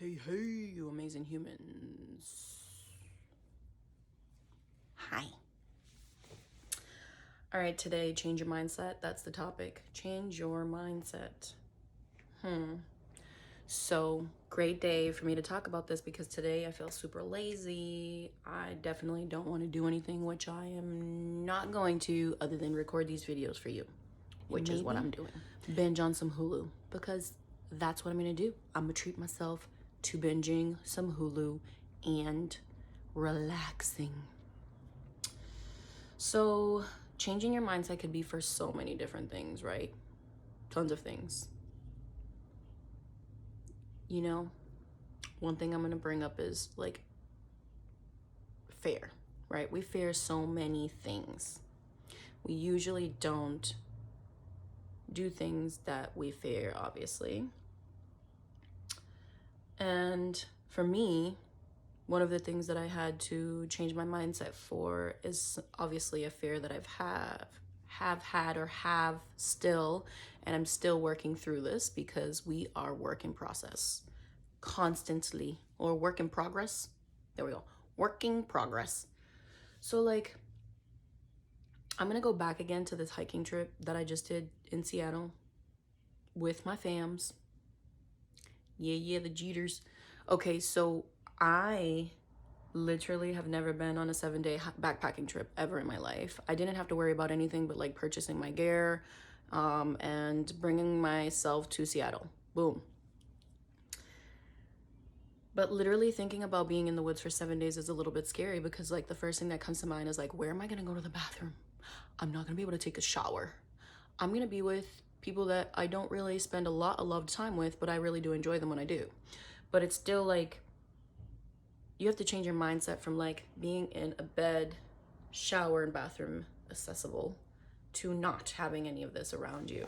Hey, you amazing humans. Hi. All right, today, change your mindset. That's the topic. Change your mindset. So, great day for me to talk about this because today I feel super lazy. I definitely don't want to do anything, which I am not going to, other than record these videos for you, which is what I'm doing. Binge on some Hulu because that's what I'm going to do. I'm going to treat myself to binging some Hulu and relaxing. So, changing your mindset could be for so many different things, right? Tons of things. You know, one thing I'm going to bring up is like fear, right? We fear so many things. We usually don't do things that we fear, obviously. And for me, one of the things that I had to change my mindset for is obviously a fear that have had or have still, and I'm still working through this because we are work in process constantly, or work in progress. There we go. Working progress. So like I'm going to go back again to this hiking trip that I just did in Seattle with my fams. Yeah, the Jeters. Okay, so I literally have never been on a 7-day backpacking trip ever in my life. I didn't have to worry about anything but like purchasing my gear and bringing myself to Seattle. Boom. But literally thinking about being in the woods for 7 days is a little bit scary because like the first thing that comes to mind is like, where am I going to go to the bathroom? I'm not going to be able to take a shower. I'm going to be with people that I don't really spend a lot of time with, but I really do enjoy them when I do. But it's still like, you have to change your mindset from like being in a bed, shower, and bathroom accessible to not having any of this around you.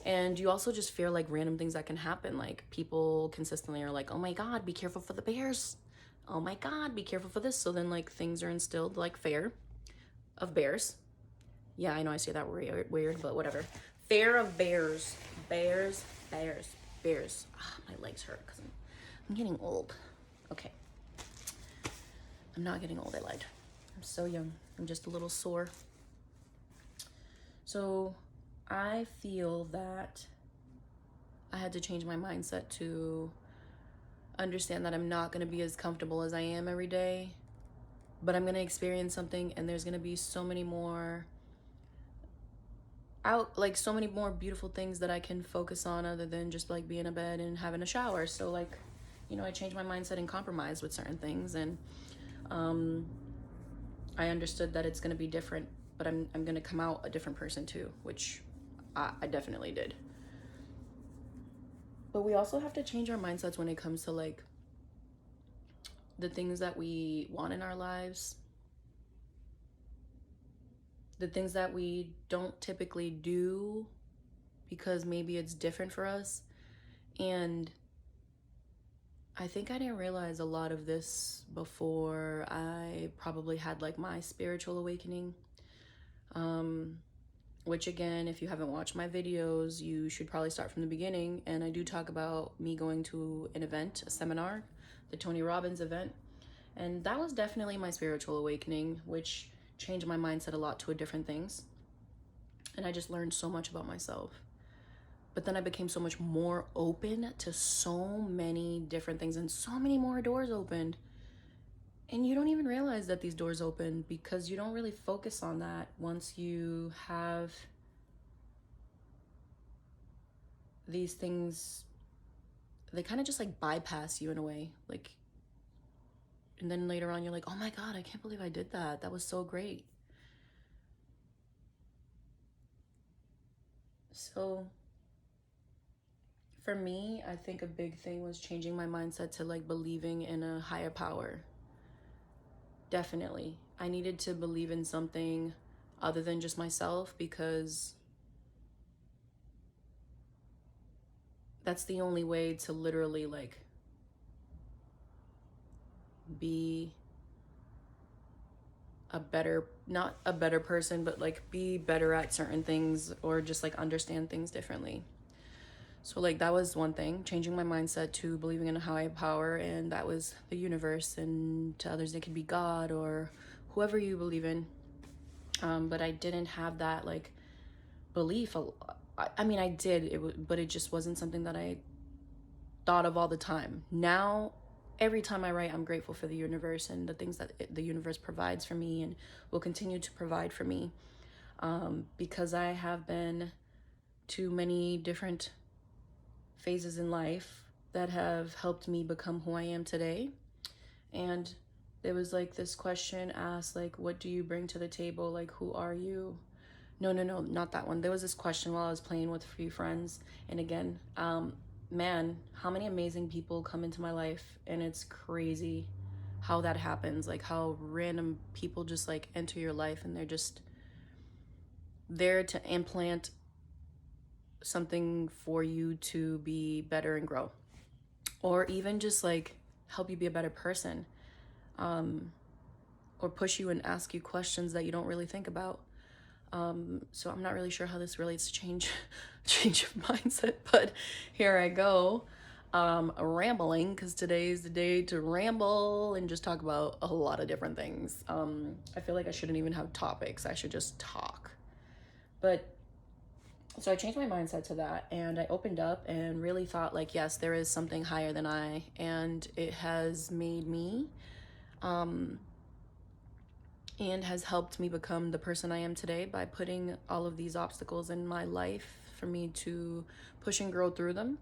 And you also just fear like random things that can happen. Like people consistently are like, oh my God, be careful for the bears. Oh my God, be careful for this. So then like things are instilled like fear of bears. Yeah, I know I say that weird, but whatever. Fear of bears. Bears. Ah, my legs hurt because I'm getting old. Okay. I'm not getting old, I lied. I'm so young. I'm just a little sore. So I feel that I had to change my mindset to understand that I'm not going to be as comfortable as I am every day, but I'm going to experience something, and there's going to be so many more so many more beautiful things that I can focus on other than just like being in bed and having a shower. So like, I changed my mindset and compromised with certain things, and I understood that it's going to be different, but I'm going to come out a different person too, which I definitely did. But we also have to change our mindsets when it comes to like the things that we want in our lives, the things that we don't typically do because maybe it's different for us. And I think I didn't realize a lot of this before I probably had like my spiritual awakening. Which again, if you haven't watched my videos, you should probably start from the beginning. And I do talk about me going to an event, a seminar, the Tony Robbins event. And that was definitely my spiritual awakening, which changed my mindset a lot to different things. And I just learned so much about myself. But then I became so much more open to so many different things, and so many more doors opened. And you don't even realize that these doors open because you don't really focus on that once you have these things. They kind of just like bypass you in a way. Like, and then later on you're like, oh my God, I can't believe I did that. That was so great. So for me, I think a big thing was changing my mindset to like believing in a higher power. Definitely. I needed to believe in something other than just myself, because that's the only way to literally like be a better, not a better person, but like be better at certain things, or just like understand things differently. So like that was one thing, changing my mindset to believing in a higher power, and that was the universe, and to others it could be God or whoever you believe in. But I didn't have that like belief. I mean, I did, but it just wasn't something that I thought of all the time. Now, every time I write, I'm grateful for the universe and the things that the universe provides for me and will continue to provide for me, because I have been to many different phases in life that have helped me become who I am today. And there was like this question asked, like, what do you bring to the table? Like, who are you? No, no, no, not that one. There was this question while I was playing with a few friends. And again, man, how many amazing people come into my life. And it's crazy how that happens. Like how random people just like enter your life and they're just there to implant something for you to be better and grow. Or even just like help you be a better person. Or push you and ask you questions that you don't really think about. So I'm not really sure how this relates to change of mindset, but here I go, rambling, because today is the day to ramble and just talk about a lot of different things. I feel like I shouldn't even have topics. I should just talk. But so I changed my mindset to that, and I opened up and really thought like, yes, there is something higher than I, and it has made me and has helped me become the person I am today by putting all of these obstacles in my life for me to push and grow through them.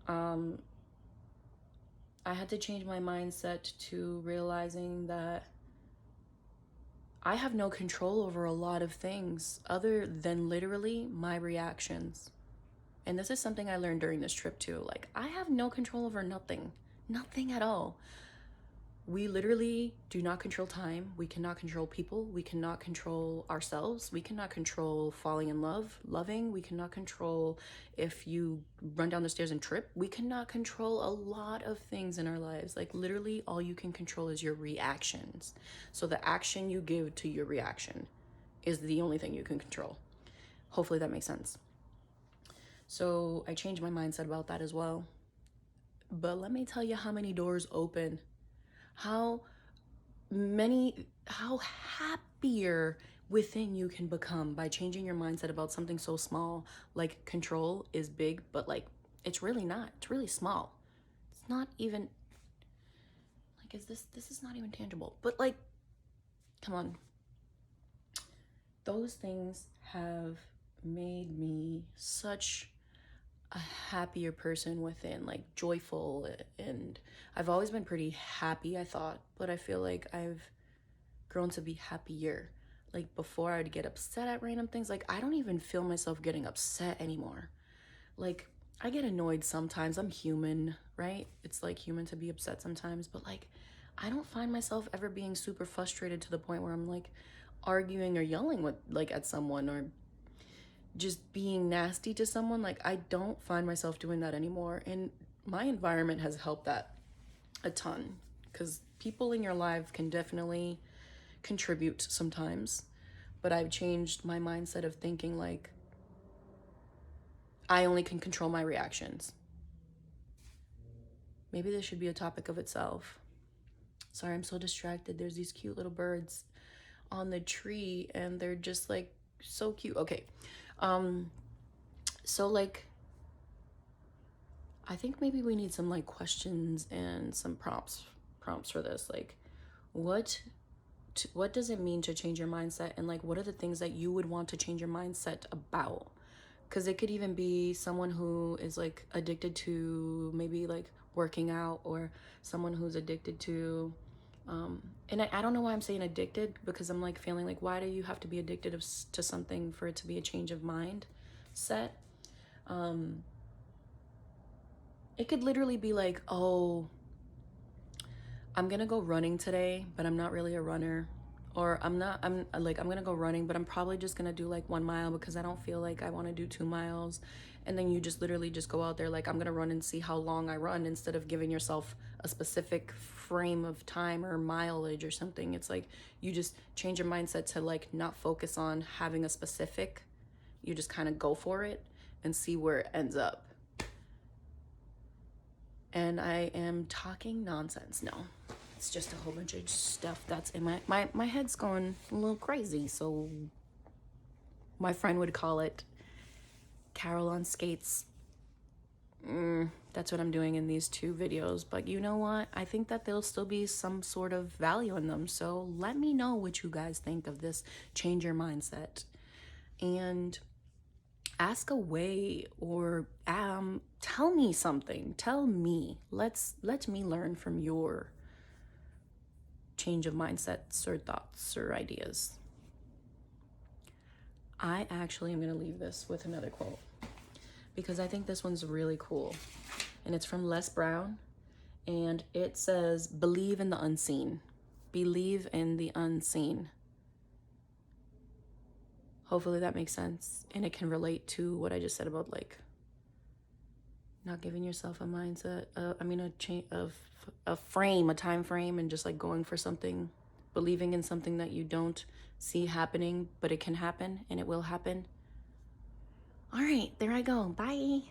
I had to change my mindset to realizing that I have no control over a lot of things other than literally my reactions. And this is something I learned during this trip too. Like, I have no control over nothing, nothing at all. We literally do not control time. We cannot control people. We cannot control ourselves. We cannot control falling in love, loving. We cannot control if you run down the stairs and trip. We cannot control a lot of things in our lives. Like literally all you can control is your reactions. So the action you give to your reaction is the only thing you can control. Hopefully that makes sense. So I changed my mindset about that as well. But let me tell you how many doors open, how happier within you can become by changing your mindset about something so small. Like control is big, but like it's really not. It's really small. It's not even like, is this is not even tangible. But like, come on. Those things have made me such a happier person within, like joyful, and I've always been pretty happy, I thought, but I feel like I've grown to be happier. Like before I'd get upset at random things. Like I don't even feel myself getting upset anymore. Like I get annoyed sometimes. I'm human, right? It's like human to be upset sometimes, but like I don't find myself ever being super frustrated to the point where I'm like arguing or yelling with like at someone or just being nasty to someone. Like I don't find myself doing that anymore, and my environment has helped that a ton, because people in your life can definitely contribute sometimes, but I've changed my mindset of thinking like I only can control my reactions. Maybe this should be a topic of itself. Sorry, I'm so distracted. There's these cute little birds on the tree and they're just like so cute. Okay. So like I think maybe we need some like questions and some prompts for this. Like what does it mean to change your mindset, and like what are the things that you would want to change your mindset about? Because it could even be someone who is like addicted to maybe like working out, or someone who's addicted to and I don't know why I'm saying addicted, because I'm like feeling like, why do you have to be addicted to something for it to be a change of mind set? It could literally be like, oh, I'm gonna go running today, but I'm not really a runner. Or I'm gonna go running, but I'm probably just gonna do like 1 mile because I don't feel like I wanna do 2 miles. And then you just literally just go out there like, I'm gonna run and see how long I run, instead of giving yourself a specific frame of time or mileage or something. It's like you just change your mindset to like not focus on having a specific, you just kind of go for it and see where it ends up. and I am talking nonsense. No, it's just a whole bunch of stuff that's in my head's going a little crazy. So my friend would call it Carol on skates. That's what I'm doing in these 2 videos. But you know what? I think that there'll still be some sort of value in them. So let me know what you guys think of this change your mindset. And ask away, or tell me something. Tell me. Let me learn from your change of mindsets or thoughts or ideas. I actually am going to leave this with another quote, because I think this one's really cool. And it's from Les Brown. And it says, believe in the unseen. Believe in the unseen. Hopefully that makes sense. And it can relate to what I just said about like not giving yourself a mindset, a time frame, and just like going for something, believing in something that you don't see happening, but it can happen and it will happen. All right, there I go. Bye.